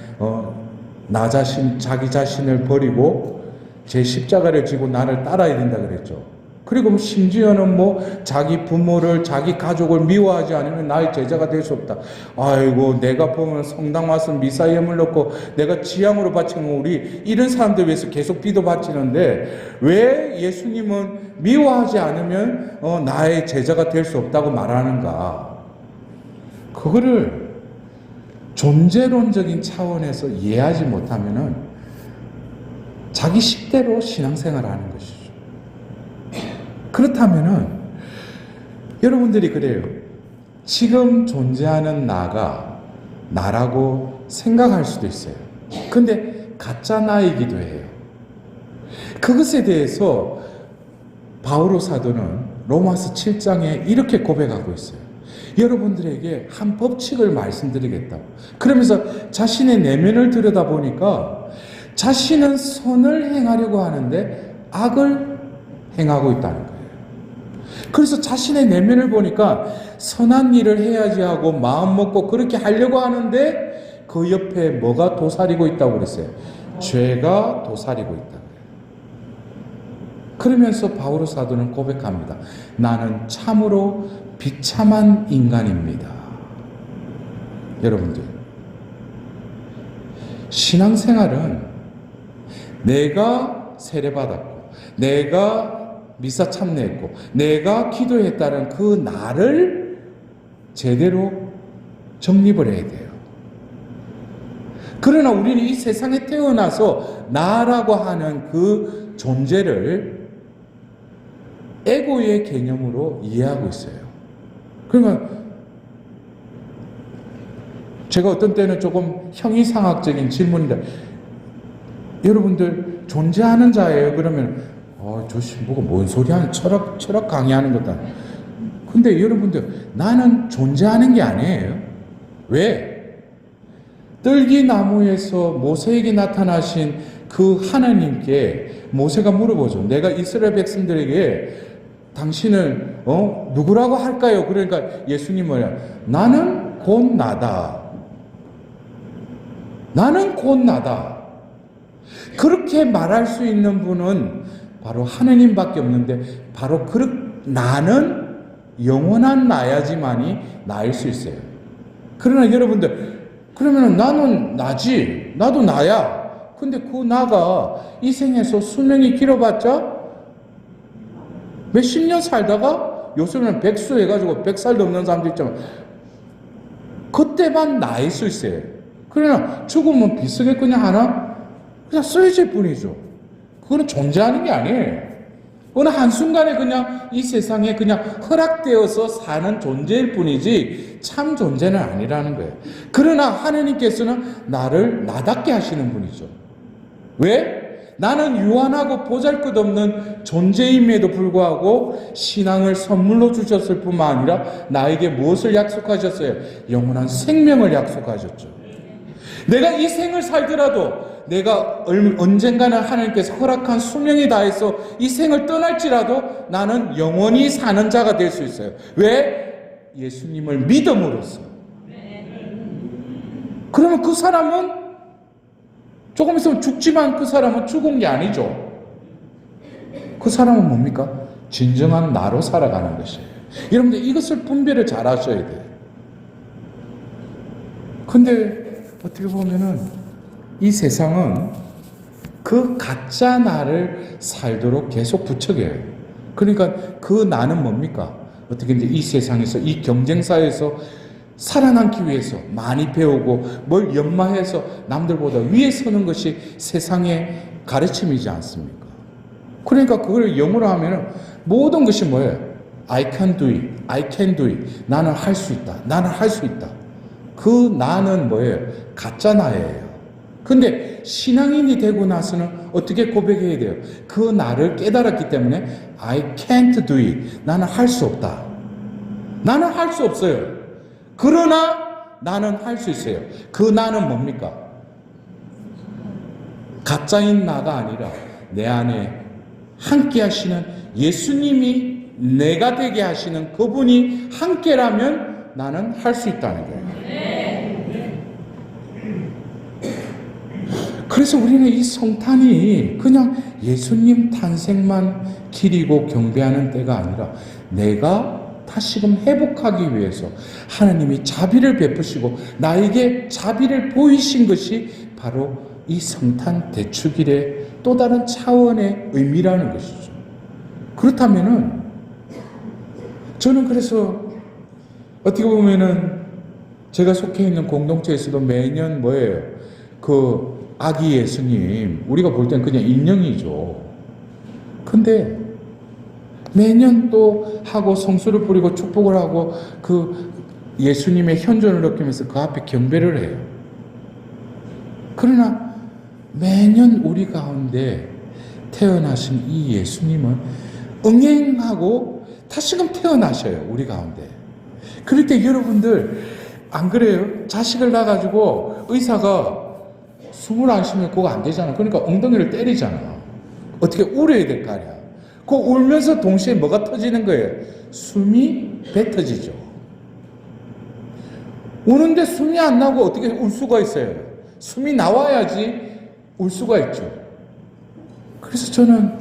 나 자신, 자기 자신을 버리고 제 십자가를 지고 나를 따라야 된다 그랬죠. 그리고 심지어는 자기 부모를, 자기 가족을 미워하지 않으면 나의 제자가 될 수 없다. 아이고, 내가 보면 성당 와서 미사 예물 넣고 내가 지향으로 바치는 우리 이런 사람들 위해서 계속 비도 바치는데 왜 예수님은 미워하지 않으면 나의 제자가 될 수 없다고 말하는가? 그거를 존재론적인 차원에서 이해하지 못하면은 자기 식대로 신앙생활을 하는 것이죠. 그렇다면은 여러분들이 그래요. 지금 존재하는 나가 나라고 생각할 수도 있어요. 근데 가짜 나이기도 해요. 그것에 대해서 바오로 사도는 로마서 7장에 이렇게 고백하고 있어요. 여러분들에게 한 법칙을 말씀드리겠다고. 그러면서 자신의 내면을 들여다보니까 자신은 선을 행하려고 하는데 악을 행하고 있다는 거예요. 그래서 자신의 내면을 보니까 선한 일을 해야지 하고 마음 먹고 그렇게 하려고 하는데 그 옆에 뭐가 도사리고 있다고 그랬어요? 죄가 도사리고 있다. 그러면서 바오로 사도는 고백합니다. 나는 참으로 비참한 인간입니다. 여러분들, 신앙생활은 내가 세례받았고 내가 미사 참여했고 내가 기도했다는 그 나를 제대로 정립을 해야 돼요. 그러나 우리는 이 세상에 태어나서 나라고 하는 그 존재를 에고의 개념으로 이해하고 있어요. 그러면 제가 어떤 때는 조금 형이상학적인 질문인데, 여러분들 존재하는 자예요? 그러면 저 신부가 뭔 소리 하는, 철학 강의하는 거다. 근데 여러분들, 나는 존재하는 게 아니에요. 왜? 떨기나무에서 모세에게 나타나신 그 하나님께 모세가 물어보죠. 내가 이스라엘 백성들에게 당신을 누구라고 할까요? 그러니까 예수님은 나는 곧 나다. 나는 곧 나다. 그렇게 말할 수 있는 분은 바로 하느님밖에 없는데, 바로 나는 영원한 나야지만이 나일 수 있어요. 그러나 여러분들, 그러면 나는 나지, 나도 나야. 근데 그 나가 이 생에서 수명이 길어봤자 몇십 년 살다가, 요새는 백수 해가지고 100살 넘는 사람도 있잖아요. 그때만 나일 수 있어요. 그러나 죽으면 비석에 그냥 하나 그냥 쓰여질 뿐이죠. 그거는 존재하는 게 아니에요. 어느 한순간에 그냥 이 세상에 그냥 허락되어서 사는 존재일 뿐이지 참 존재는 아니라는 거예요. 그러나 하느님께서는 나를 나답게 하시는 분이죠. 왜? 나는 유한하고 보잘것없는 존재임에도 불구하고 신앙을 선물로 주셨을 뿐만 아니라 나에게 무엇을 약속하셨어요? 영원한 생명을 약속하셨죠. 내가 이 생을 살더라도, 내가 언젠가는 하나님께서 허락한 수명이 다해서 이 생을 떠날지라도 나는 영원히 사는 자가 될 수 있어요. 왜? 예수님을 믿음으로써. 그러면 그 사람은 조금 있으면 죽지만 그 사람은 죽은 게 아니죠. 그 사람은 뭡니까? 진정한 나로 살아가는 것이에요. 여러분들 이것을 분별을 잘 하셔야 돼요. 근데 어떻게 보면은 이 세상은 그 가짜 나를 살도록 계속 부추겨요. 그러니까 그 나는 뭡니까? 어떻게 이제 이 세상에서, 이 경쟁사에서 살아남기 위해서 많이 배우고 뭘 연마해서 남들보다 위에 서는 것이 세상의 가르침이지 않습니까? 그러니까 그걸 영어로 하면은 모든 것이 뭐예요? I can do it, I can do it. 나는 할 수 있다, 나는 할 수 있다. 그 나는 뭐예요? 가짜 나예요. 근데 신앙인이 되고 나서는 어떻게 고백해야 돼요? 그 나를 깨달았기 때문에 I can't do it. 나는 할 수 없다. 나는 할 수 없어요. 그러나 나는 할 수 있어요. 그 나는 뭡니까? 가짜인 나가 아니라 내 안에 함께 하시는 예수님이 내가 되게 하시는 그분이 함께라면 나는 할 수 있다는 거예요. 그래서 우리는 이 성탄이 그냥 예수님 탄생만 기리고 경배하는 때가 아니라, 내가 다시금 회복하기 위해서 하나님이 자비를 베푸시고 나에게 자비를 보이신 것이 바로 이 성탄 대축일의 또 다른 차원의 의미라는 것이죠. 그렇다면은 저는 그래서 어떻게 보면은 제가 속해 있는 공동체에서도 매년 뭐예요? 그 아기 예수님, 우리가 볼 땐 그냥 인형이죠. 근데 매년 또 하고 성수를 뿌리고 축복을 하고 그 예수님의 현존을 느끼면서 그 앞에 경배를 해요. 그러나 매년 우리 가운데 태어나신 이 예수님은 응행하고 다시금 태어나셔요. 우리 가운데. 그럴 때 여러분들 안 그래요? 자식을 낳아가지고 의사가 숨을 안 쉬면 그거 안 되잖아. 그러니까 엉덩이를 때리잖아. 어떻게 울어야 될 거 아니야. 그 울면서 동시에 뭐가 터지는 거예요? 숨이 뱉어지죠. 우는데 숨이 안 나고 어떻게 울 수가 있어요? 숨이 나와야지 울 수가 있죠. 그래서 저는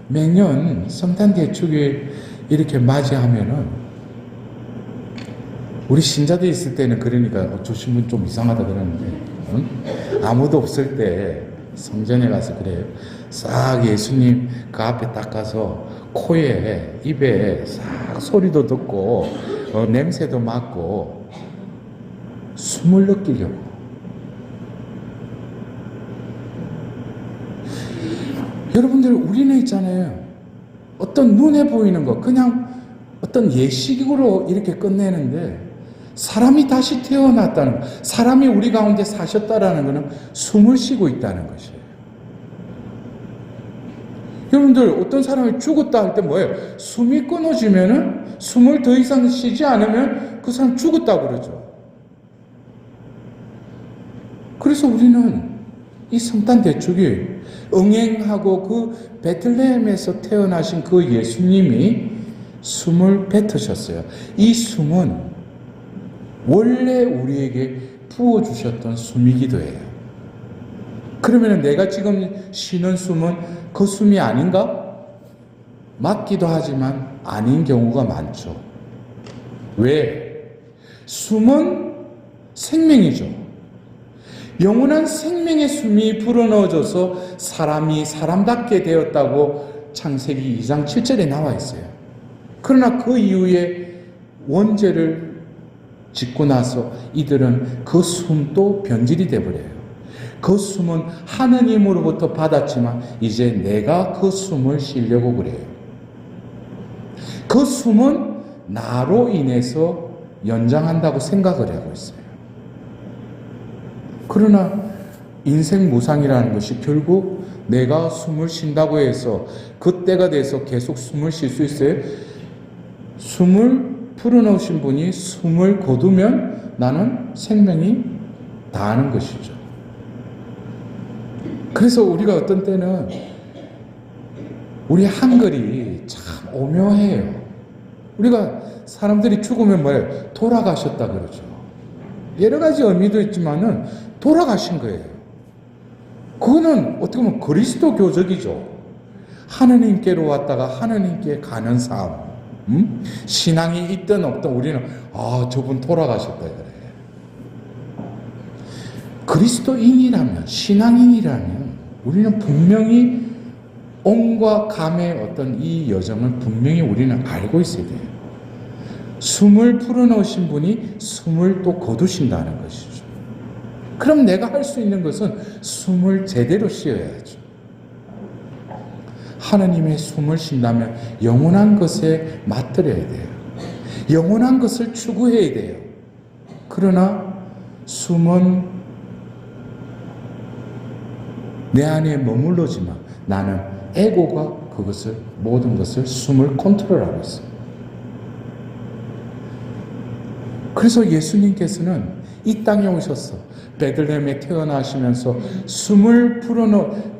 매년 성탄 대축일 이렇게 맞이하면은, 우리 신자들 있을 때는 그러니까 저 신분 좀 이상하다 그러는데, 응? 아무도 없을 때 성전에 가서 그래요. 싹 예수님 그 앞에 딱 가서 코에 입에 싹 소리도 듣고 냄새도 맡고 숨을 느끼려고. 여러분들, 우리는 있잖아요. 어떤 눈에 보이는 거, 그냥 어떤 예식으로 이렇게 끝내는데, 사람이 다시 태어났다는 것, 사람이 우리 가운데 사셨다라는 것은 숨을 쉬고 있다는 것이에요. 여러분들, 어떤 사람이 죽었다 할 때 뭐예요? 숨이 끊어지면은, 숨을 더 이상 쉬지 않으면 그 사람 죽었다고 그러죠. 그래서 우리는 이 성탄 대축이 응행하고 그 베들레헴에서 태어나신 그 예수님이 숨을 뱉으셨어요. 이 숨은 원래 우리에게 부어주셨던 숨이기도 해요. 그러면 내가 지금 쉬는 숨은 그 숨이 아닌가? 맞기도 하지만 아닌 경우가 많죠. 왜? 숨은 생명이죠. 영원한 생명의 숨이 불어넣어져서 사람이 사람답게 되었다고 창세기 2장 7절에 나와 있어요. 그러나 그 이후에 원죄를 짓고 나서 이들은 그 숨도 변질이 되어버려요. 그 숨은 하느님으로부터 받았지만 이제 내가 그 숨을 쉬려고 그래요. 그 숨은 나로 인해서 연장한다고 생각을 하고 있어요. 그러나 인생 무상이라는 것이 결국 내가 숨을 쉰다고 해서 그때가 돼서 계속 숨을 쉴 수 있어요? 숨을 풀어놓으신 분이 숨을 거두면 나는 생명이 다하는 것이죠. 그래서 우리가 어떤 때는 우리 한글이 참 오묘해요. 우리가 사람들이 죽으면 뭐예요? 돌아가셨다 그러죠. 여러 가지 의미도 있지만은 돌아가신 거예요. 그거는 어떻게 보면 그리스도교적이죠. 하느님께로 왔다가 하느님께 가는 삶. 신앙이 있든 없든 우리는 저분 돌아가셨다 그래. 그리스도인이라면, 신앙인이라면 우리는 분명히 온과 감의 어떤 이 여정을 분명히 우리는 알고 있어야 돼요. 숨을 풀어넣으신 분이 숨을 또 거두신다는 것이죠. 그럼 내가 할 수 있는 것은 숨을 제대로 쉬어야죠. 하느님의 숨을 쉰다면 영원한 것에 맞들여야 돼요. 영원한 것을 추구해야 돼요. 그러나 숨은 내 안에 머물러지만 나는 에고가 그것을, 모든 것을, 숨을 컨트롤하고 있어요. 그래서 예수님께서는 이 땅에 오셔서 베들레헴에 태어나시면서 숨을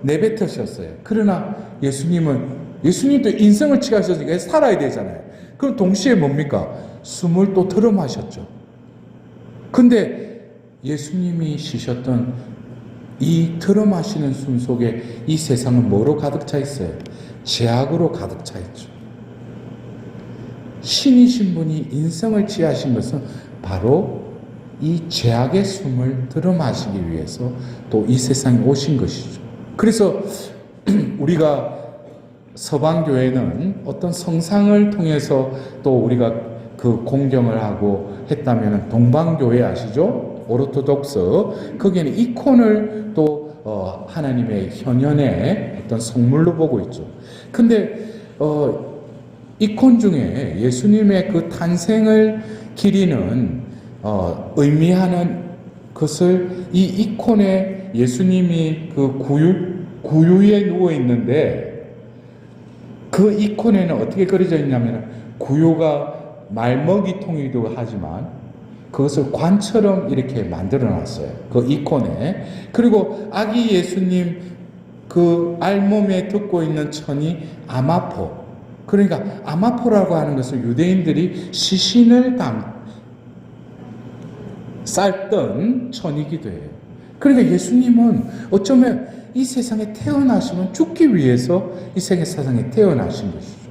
내뱉으셨어요. 그러나 예수님도 인생을 취하셨으니까 살아야 되잖아요. 그럼 동시에 뭡니까? 숨을 또 들어 마셨죠. 근데 예수님이 쉬셨던 이 들어 마시는 숨 속에 이 세상은 뭐로 가득 차 있어요? 죄악으로 가득 차 있죠. 신이신 분이 인생을 취하신 것은 바로 이 죄악의 숨을 들어 마시기 위해서 또 이 세상에 오신 것이죠. 그래서 우리가 서방교회는 어떤 성상을 통해서 또 우리가 그 공경을 하고 했다면 동방교회 아시죠? 오르토독스, 거기에는 이콘을 또 하나님의 현현의 어떤 성물로 보고 있죠. 근데 이콘 중에 예수님의 그 탄생을 기리는 의미하는 것을 이 이콘에 예수님이 그 구유에 누워 있는데 그 이콘에는 어떻게 그려져 있냐면 구유가 말먹이통이기도 하지만 그것을 관처럼 이렇게 만들어 놨어요. 그 이콘에. 그리고 아기 예수님 그 알몸에 듣고 있는 천이 아마포. 그러니까 아마포라고 하는 것은 유대인들이 시신을 쌌던 천이기도 해요. 그러니까 예수님은 어쩌면 이 세상에 태어나시면 죽기 위해서 이 세상에 태어나신 것이죠.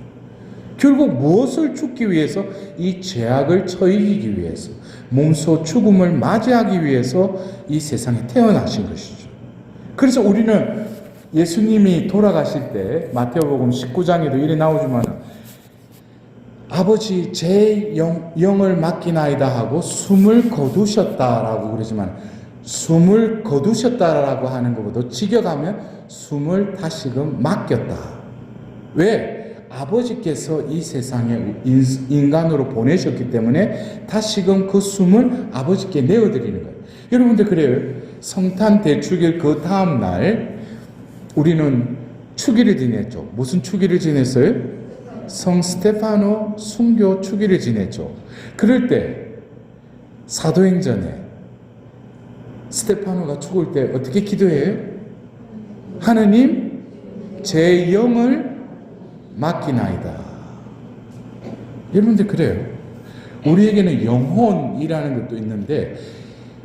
결국 무엇을 죽기 위해서? 이 죄악을 처이기 위해서, 몸소 죽음을 맞이하기 위해서 이 세상에 태어나신 것이죠. 그래서 우리는 예수님이 돌아가실 때 마태복음 19장에도 이래 나오지만 아버지 제 영을 맡기나이다 하고 숨을 거두셨다라고 그러지만 숨을 거두셨다라고 하는 것보다 직역하면 숨을 다시금 맡겼다. 왜? 아버지께서 이 세상에 인간으로 보내셨기 때문에 다시금 그 숨을 아버지께 내어드리는 거예요. 여러분들 그래요. 성탄 대축일 그 다음 날 우리는 축일을 지냈죠. 무슨 축일을 지냈어요? 성 스테파노 순교 축일을 지냈죠. 그럴 때 사도행전에 스테파노가 죽을 때 어떻게 기도해요? 하느님 제 영을 맡기나이다. 여러분들 그래요. 우리에게는 영혼이라는 것도 있는데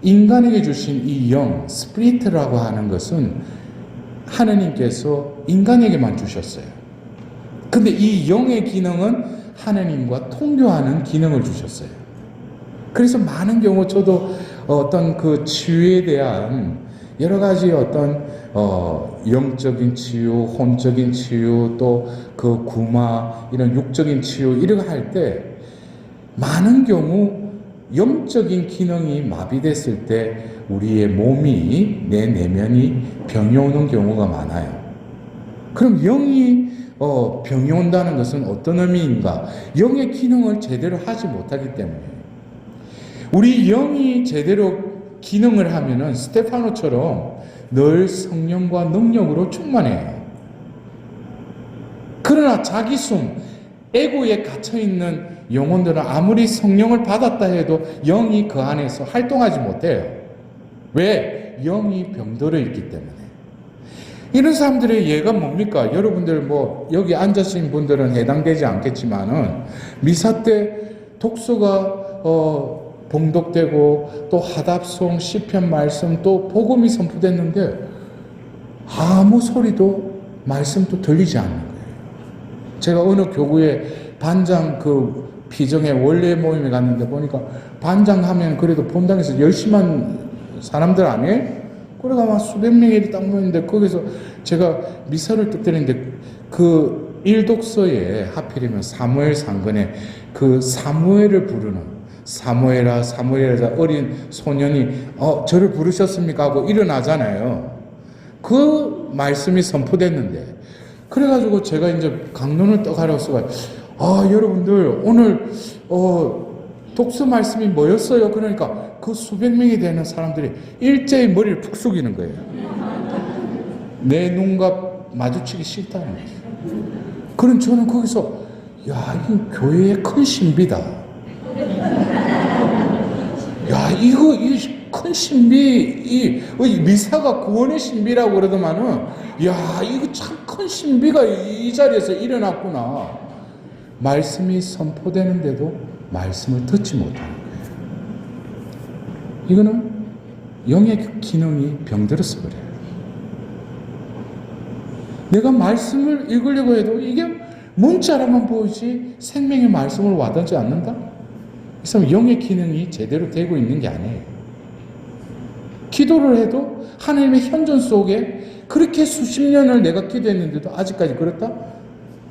인간에게 주신 이 영, 스피리트라고 하는 것은 하느님께서 인간에게만 주셨어요. 근데 이 영의 기능은 하느님과 통교하는 기능을 주셨어요. 그래서 많은 경우 저도 어떤 그 치유에 대한 여러 가지 어떤 영적인 치유, 혼적인 치유, 또 그 구마 이런 육적인 치유 이런 거 할 때 많은 경우 영적인 기능이 마비됐을 때 우리의 몸이 내 내면이 병이 오는 경우가 많아요. 그럼 영이 병이 온다는 것은 어떤 의미인가? 영의 기능을 제대로 하지 못하기 때문에 우리 영이 제대로 기능을 하면은 스테파노처럼 늘 성령과 능력으로 충만해요. 그러나 자기 숨, 에고에 갇혀있는 영혼들은 아무리 성령을 받았다 해도 영이 그 안에서 활동하지 못해요. 왜? 영이 병들어 있기 때문에. 이런 사람들의 예가 뭡니까? 여러분들 뭐 여기 앉으신 분들은 해당되지 않겠지만은 미사 때 독서가 봉독되고 또 하답송, 시편 말씀 또 복음이 선포됐는데 아무 소리도 말씀도 들리지 않는 거예요. 제가 어느 교구에 반장 그 비정의 원래 모임에 갔는데 보니까 반장하면 그래도 본당에서 열심히 한 사람들 아니에요? 그래가 막 수백 명이 딱 모였는데 거기서 제가 미사를 뜻드리는데 그 일독서에 하필이면 사무엘 상근에 그 사무엘을 부르는 사무엘아 사무엘아 어린 소년이 저를 부르셨습니까? 하고 일어나잖아요. 그 말씀이 선포됐는데 그래가지고 제가 이제 강론을 떠가려서 여러분들 오늘 독서 말씀이 뭐였어요? 그러니까 그 수백 명이 되는 사람들이 일제히 머리를 푹 숙이는 거예요. 내 눈과 마주치기 싫다는 거예요. 그럼 저는 거기서 야, 이거 교회의 큰 신비다. 야, 이거 큰 신비, 미사가 구원의 신비라고 그러더만은, 야, 이거 참 큰 신비가 이 자리에서 일어났구나. 말씀이 선포되는데도 말씀을 듣지 못하는 거예요. 이거는 영의 기능이 병들어서 그래요. 내가 말씀을 읽으려고 해도 이게 문자로만 보이지 생명의 말씀을 와닿지 않는다? 그래서 영의 기능이 제대로 되고 있는 게 아니에요. 기도를 해도 하나님의 현존 속에 그렇게 수십 년을 내가 기도했는데도 아직까지 그렇다?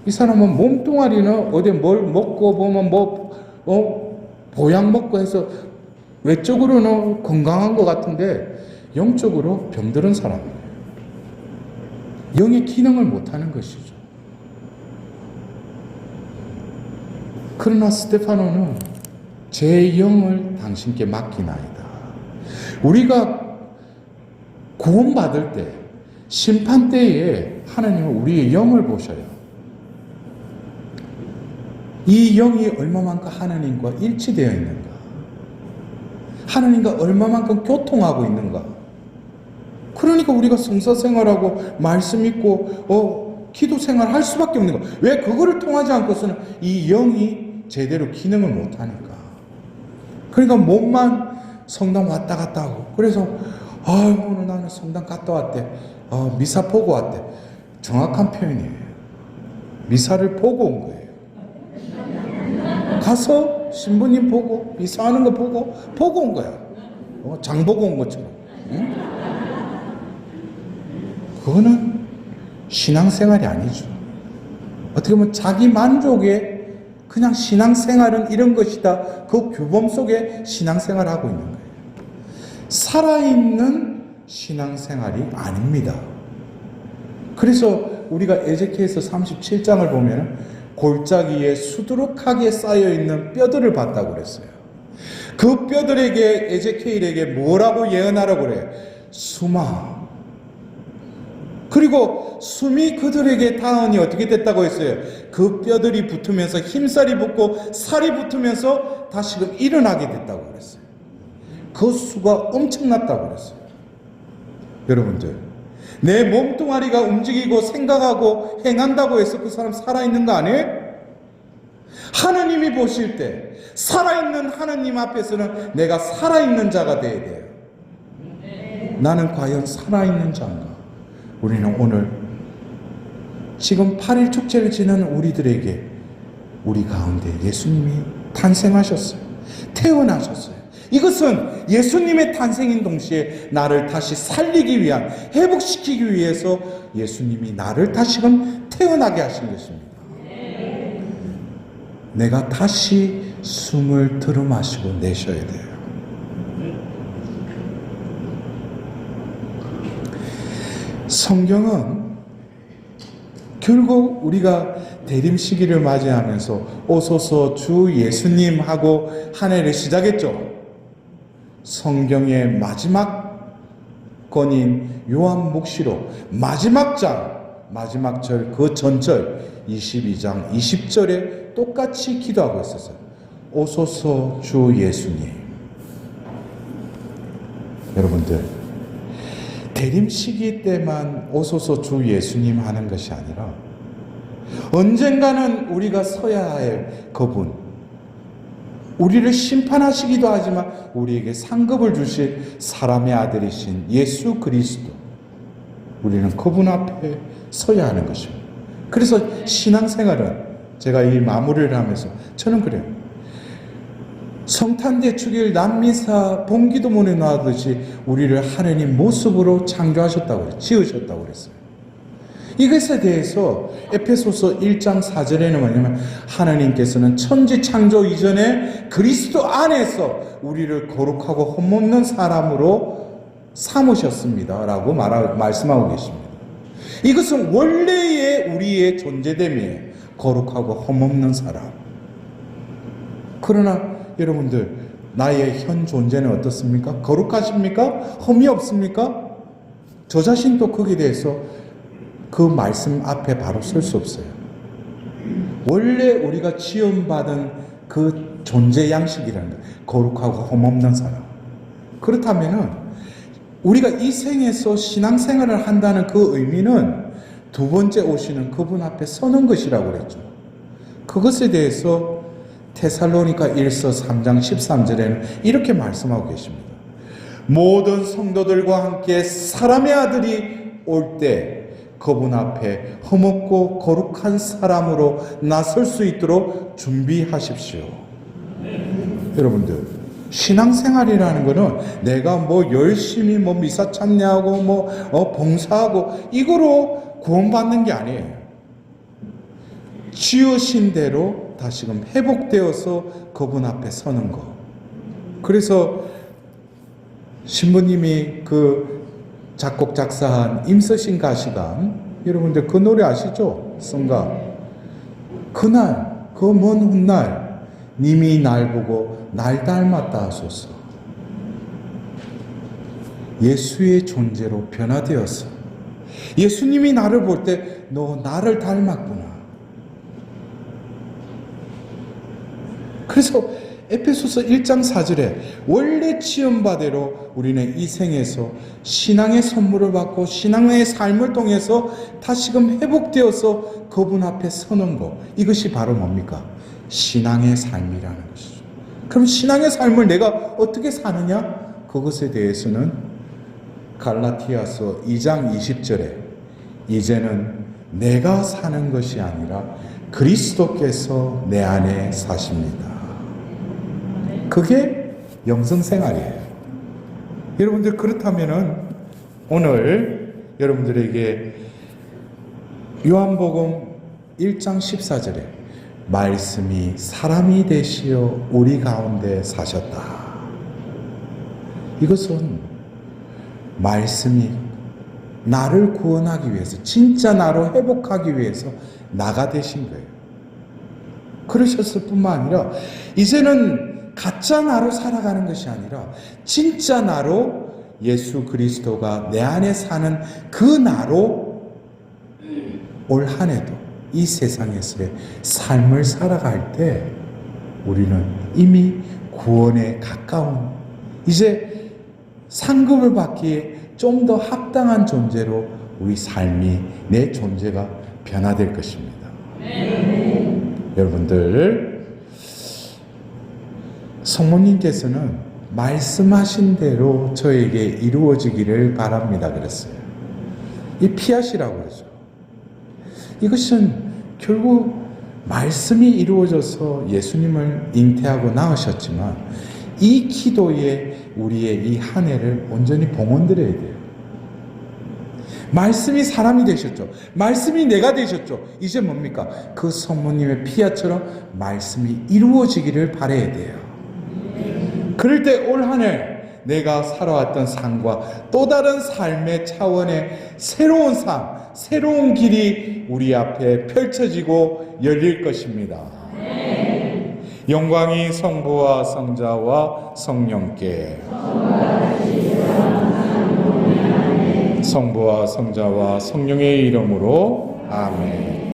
이 사람은 몸뚱아리는 어디 뭘 먹고 보면 보약 먹고 해서 외적으로는 건강한 것 같은데 영적으로 병들은 사람이에요. 영의 기능을 못하는 것이죠. 그러나 스테파노는 제 영을 당신께 맡기나이다. 우리가 구원받을 때 심판 때에 하나님은 우리의 영을 보셔요. 이 영이 얼마만큼 하나님과 일치되어 있는가? 하나님과 얼마만큼 교통하고 있는가? 그러니까 우리가 성서 생활하고 말씀 읽고 기도 생활할 수밖에 없는 거야. 왜 그거를 통하지 않고서는 이 영이 제대로 기능을 못하니까. 그러니까 몸만 성당 왔다 갔다 하고 그래서 오늘 나는 성당 갔다 왔대. 미사 보고 왔대. 정확한 표현이에요. 미사를 보고 온 거예요. 가서 신부님 보고 미사하는 거 보고 온 거야. 장 보고 온 것처럼. 응? 그거는 신앙생활이 아니죠. 어떻게 보면 자기 만족에 그냥 신앙생활은 이런 것이다. 그 규범 속에 신앙생활을 하고 있는 거예요. 살아있는 신앙생활이 아닙니다. 그래서 우리가 에제키엘서 37장을 보면 골짜기에 수두룩하게 쌓여있는 뼈들을 봤다고 그랬어요. 그 뼈들에게 에제키엘에게 뭐라고 예언하라고 그래? 숨아. 그리고 숨이 그들에게 닿으니 어떻게 됐다고 했어요? 그 뼈들이 붙으면서 힘살이 붙고 살이 붙으면서 다시금 일어나게 됐다고 그랬어요. 그 수가 엄청났다고 그랬어요. 여러분들, 내 몸뚱아리가 움직이고 생각하고 행한다고 해서 그 사람 살아있는 거 아니에요? 하느님이 보실 때 살아있는 하느님 앞에서는 내가 살아있는 자가 돼야 돼요. 나는 과연 살아있는 자인가? 우리는 오늘 지금 8일 축제를 지내는 우리들에게 우리 가운데 예수님이 탄생하셨어요. 태어나셨어요. 이것은 예수님의 탄생인 동시에 나를 다시 살리기 위한, 회복시키기 위해서 예수님이 나를 다시금 태어나게 하신 것입니다. 내가 다시 숨을 들이마시고 내쉬어야 돼요. 성경은 결국 우리가 대림 시기를 맞이하면서 오소서 주 예수님 하고 한 해를 시작했죠. 성경의 마지막 권인 요한 묵시록 마지막 장, 마지막 절, 그 전절 22장 20절에 똑같이 기도하고 있었어요. 오소서 주 예수님. 여러분들, 대림 시기 때만 오소서 주 예수님 하는 것이 아니라 언젠가는 우리가 서야 할 그분, 우리를 심판하시기도 하지만 우리에게 상급을 주실 사람의 아들이신 예수 그리스도, 우리는 그분 앞에 서야 하는 것입니다. 그래서 신앙생활은 제가 이 마무리를 하면서 저는 그래요. 성탄대축일 남미사 봉기도문에 나오듯이 우리를 하느님 모습으로 창조하셨다고 그랬어요. 지으셨다고 그랬어요. 이것에 대해서 에페소서 1장 4절에는 뭐냐면 하나님께서는 천지 창조 이전에 그리스도 안에서 우리를 거룩하고 흠없는 사람으로 삼으셨습니다 라고 말씀하고 계십니다. 이것은 원래의 우리의 존재됨이에요. 거룩하고 흠없는 사람. 그러나 여러분들, 나의 현 존재는 어떻습니까? 거룩하십니까? 흠이 없습니까? 저 자신도 거기에 대해서 그 말씀 앞에 바로 설 수 없어요. 원래 우리가 지원받은 그 존재 양식이라는 거예요. 거룩하고 흠없는 사람. 그렇다면은 우리가 이 생에서 신앙생활을 한다는 그 의미는 두 번째 오시는 그분 앞에 서는 것이라고 그랬죠. 그것에 대해서 데살로니가 1서 3장 13절에는 이렇게 말씀하고 계십니다. 모든 성도들과 함께 사람의 아들이 올 때 그분 앞에 흠없고 거룩한 사람으로 나설 수 있도록 준비하십시오. 여러분들, 신앙생활이라는 것은 내가 뭐 열심히 뭐 미사 참여하고 뭐 봉사하고 이거로 구원받는 게 아니에요. 지으신 대로 다시금 회복되어서 그분 앞에 서는 거. 그래서 신부님이 그 작곡 작사한 임서신 가시감, 여러분들 그 노래 아시죠? 성가. 그날 그 먼 훗날 님이 날 보고 날 닮았다 하소서. 예수의 존재로 변화되었어. 예수님이 나를 볼 때 너 나를 닮았구나. 그래서 에페소서 1장 4절에 원래 지음바대로 우리는 이 생에서 신앙의 선물을 받고 신앙의 삶을 통해서 다시금 회복되어서 그분 앞에 서는 것, 이것이 바로 뭡니까? 신앙의 삶이라는 것이죠. 그럼 신앙의 삶을 내가 어떻게 사느냐? 그것에 대해서는 갈라티아서 2장 20절에 이제는 내가 사는 것이 아니라 그리스도께서 내 안에 사십니다. 그게 영성생활이에요. 여러분들, 그렇다면은 오늘 여러분들에게 요한복음 1장 14절에 말씀이 사람이 되시어 우리 가운데 사셨다. 이것은 말씀이 나를 구원하기 위해서, 진짜 나로 회복하기 위해서 나가 되신 거예요. 그러셨을 뿐만 아니라 이제는 가짜 나로 살아가는 것이 아니라 진짜 나로, 예수 그리스도가 내 안에 사는 그 나로 올 한 해도 이 세상에서의 삶을 살아갈 때 우리는 이미 구원에 가까운, 이제 상급을 받기에 좀 더 합당한 존재로 우리 삶이, 내 존재가 변화될 것입니다. 여러분들, 성모님께서는 말씀하신 대로 저에게 이루어지기를 바랍니다 그랬어요. 이 피앗이라고 그러죠. 이것은 결국 말씀이 이루어져서 예수님을 잉태하고 낳으셨지만 이 기도에 우리의 이 한 해를 온전히 봉헌드려야 돼요. 말씀이 사람이 되셨죠. 말씀이 내가 되셨죠. 이제 뭡니까? 그 성모님의 피아처럼 말씀이 이루어지기를 바라야 돼요. 그럴 때 올 한 해 내가 살아왔던 삶과 또 다른 삶의 차원의 새로운 삶, 새로운 길이 우리 앞에 펼쳐지고 열릴 것입니다. 영광이 성부와 성자와 성령께, 성부와 성자와 성령의 이름으로 아멘.